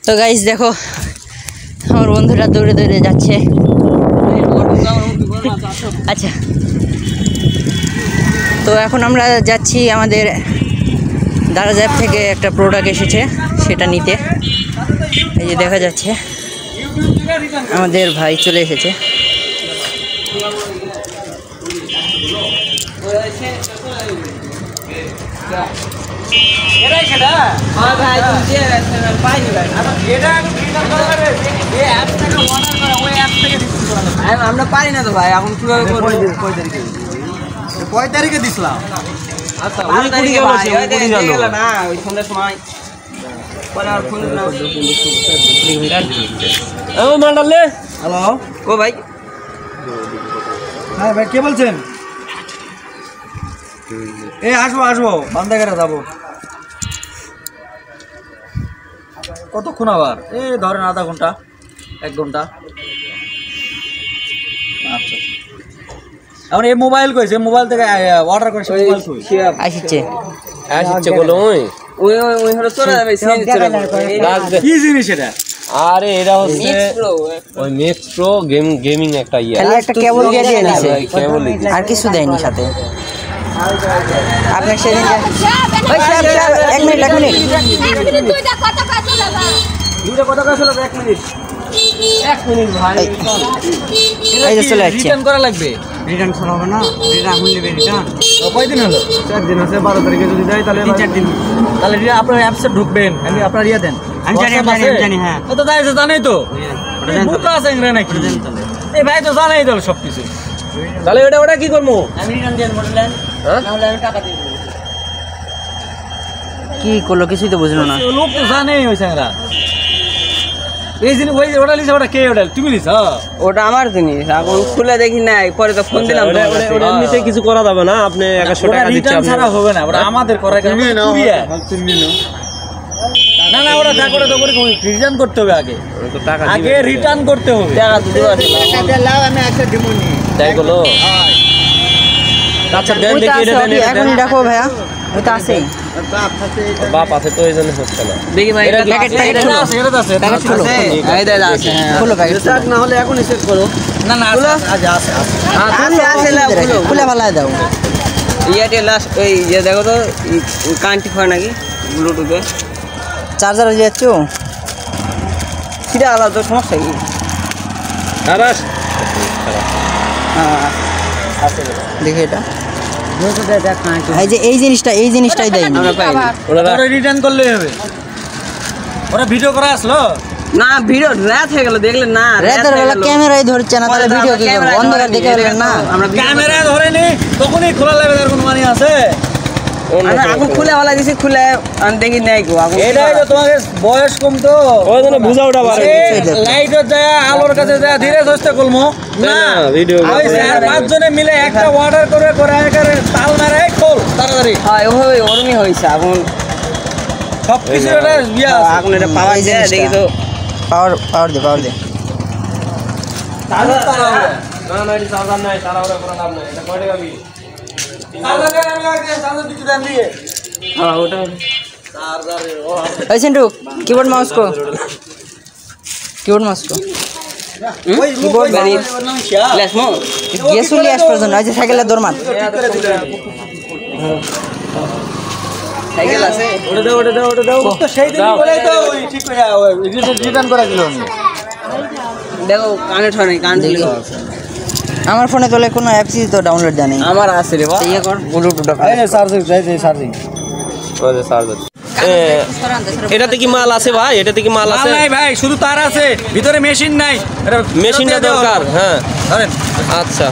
তো গাইস দেখো আমার বন্ধুরা দৌড়ে দৌড়ে যাচ্ছে। আচ্ছা, তো এখন আমরা যাচ্ছি আমাদের দারাজ অ্যাপ থেকে একটা প্রোডাক্ট এসেছে সেটা নিতে। এই যে দেখা যাচ্ছে আমাদের ভাই চলে এসেছে। আমরা পারি না তো ভাই, এখন কিভাবে করবো? কয় তারিখে দিছিলাম? আচ্ছা না ওই সন্ধ্যার সময় হ্যালো ও ভাই। হ্যাঁ ভাই কে বলছেন? আসবো আসবো বান্দাঘাটা যাবো। কতক্ষণ আবার? ধরেন আধা ঘন্টা 1 ঘন্টা। আচ্ছা এখন এই মোবাইল কইছে, মোবাইল থেকে অর্ডার করেছে, মোবাইল কই আসছে আসছে বলো ওই হলো চলে যাবে। কি জিনিস এটা? আরে এটা হচ্ছে ওই ম্যাক্স প্রো গেমিং একটা খালি একটা কেবল দিয়ে দিয়েছে, কেবল আর কিছু দেয়নি সাথে। আপনার সেদিন এক মিনিট দুইটা কত কাজ হলো? 1 মিনিট ভাই। এই যে চলে আসছে। রিটার্ন করা লাগবে। রিটার্ন করা হবে না? রিটার্ন এখন নেবে। রিটার্ন কয়দিন হলো? 4 দিন আছে। 12 তারিখে যদি দেয় তাহলে 3-4 দিন। তাহলে আপনার অ্যাপসে ঢুকবেন, আমি আপনার ইয়া দেন। আমি জানি হ্যাঁ। তো তাই জানাই তো বুকা আছে ইংরে নাকি? এই ভাই তো জানাই তো সব কিছু। তাহলে ওটা কি করব? আমি রিটার্ন দেন বললেন, না হলে আমি টাকা দিয়ে দেব। কি করলো কিছুই তো বুঝলো না। লোক তো জানেই ওই সাংরা। এই জিনিস ওই ওটা লিখে, ওটা কে? ওটা তুমি লিখছ? ওটা আমার জিনিস, এখন খুলে দেখি নাই, পরে তো ফোন দিলাম। ওটা এমনিতে কিছু করা যাবে না, আপনি 100 টাকা দিচ্ছেন। রিটার্ন ছাড়া হবে না, ওটা আমাদের করা তুমি না। না না ওটা যা করে তো করে রিটার্ন করতে হবে আগে। তো টাকা আগে রিটার্ন করতে হবে। টাকা দিতে লাও, আমি একটা দেব নি। তাই বলো। আচ্ছা দেন দেখি এটা দেন। এখন দেখো ভাইয়া ওটা আছে, বাপ আছে তো এইজন্য হচ্ছে না। দেখি ভাই এটা প্যাকেট এটা আছে, এটা আছে। প্যাকেট খুলো। এই দাদা আছে, খুলো প্যাকেট না হলে এখন চেক করো। না না আছে আছে আছে লাও, খুলে ভালো দাও। ইয়াতে লাস্ট ওই যে দেখো তো কানেক্ট হয় নাকি ব্লুটুথে? চার্জার হয়ে যাচ্ছে কিটা আলাদা সমস্যা কি? আরাস হ্যাঁ আছে, দেখি এটা। এই যে এই জিনিসটাই দেয়নি। ওরা রিটার্ন করলেই হবে। ওরা ভিডিও করা আসলো না, ভিডিও রাত হয়ে গেল দেখলেন না? রাতের বেলা ক্যামেরাই ধরছে না, তাহলে ভিডিও কি করব? অন্ধকার দেখে বলবেন না আমরা ক্যামেরা ধরেনি, তখনই খোলা লাগবে, তার কোনো মানে আছে? এখন খুলে ভালো দিছি, খুলে আমি দেখি নাই গো। এটাই তো তোমাদের বয়স কম তো ওই জন্য বুঝা ওটা পারে। লাইটে যায় আলোর কাছে যায় ধীরে সুস্থে করবো না। ভিডিও ওই 4-5 জনে মিলে একটা অর্ডার করে করে তাল মারে খোল তাড়াতাড়ি। হয় ওই ওরমই হইছে। এখন সব কিছু এটা ইয়া এখন এটা পাওয়ার যায়, দেখি তো পাওয়ার দে তাহলে তারা না না এটা চার্জার নাই, তারা ওরা করে লাভ নাই। এটা কয় টাকা বি? চার্জার আমি লাগিয়ে চার্জার দিতে দেন দিয়ে। হ্যাঁ ওটা চার্জার ওই সেন্টু কিবোর্ড মাউস কো ওই কিবোর্ড গাড়ি লেসমো গেসুলি আস পর্যন্ত আছে সাইকেলের দরমান সাইকেল আছে। ওটা দাও তো সেই দিন বলেই তো ওই ঠিক করে রিটার্ন করে দিল। দেখো কানেক্ট হয় নাই, কানেক্ট আমার ফোনে তোলে কোনো অ্যাপসই তো ডাউনলোড জানি। আমার আছে রে বাবা, ইয়ে কর ব্লুটুথটা। এই চার্জিং চার্জিং ওই যে চার্জার। এটাতে কি মাল আছে ভাই? এটাতে কি মাল আছে? নাই ভাই, শুধু তার আছে, ভিতরে মেশিন নাই। মেশিনটা দরকার। হ্যাঁ ধরেন আচ্ছা।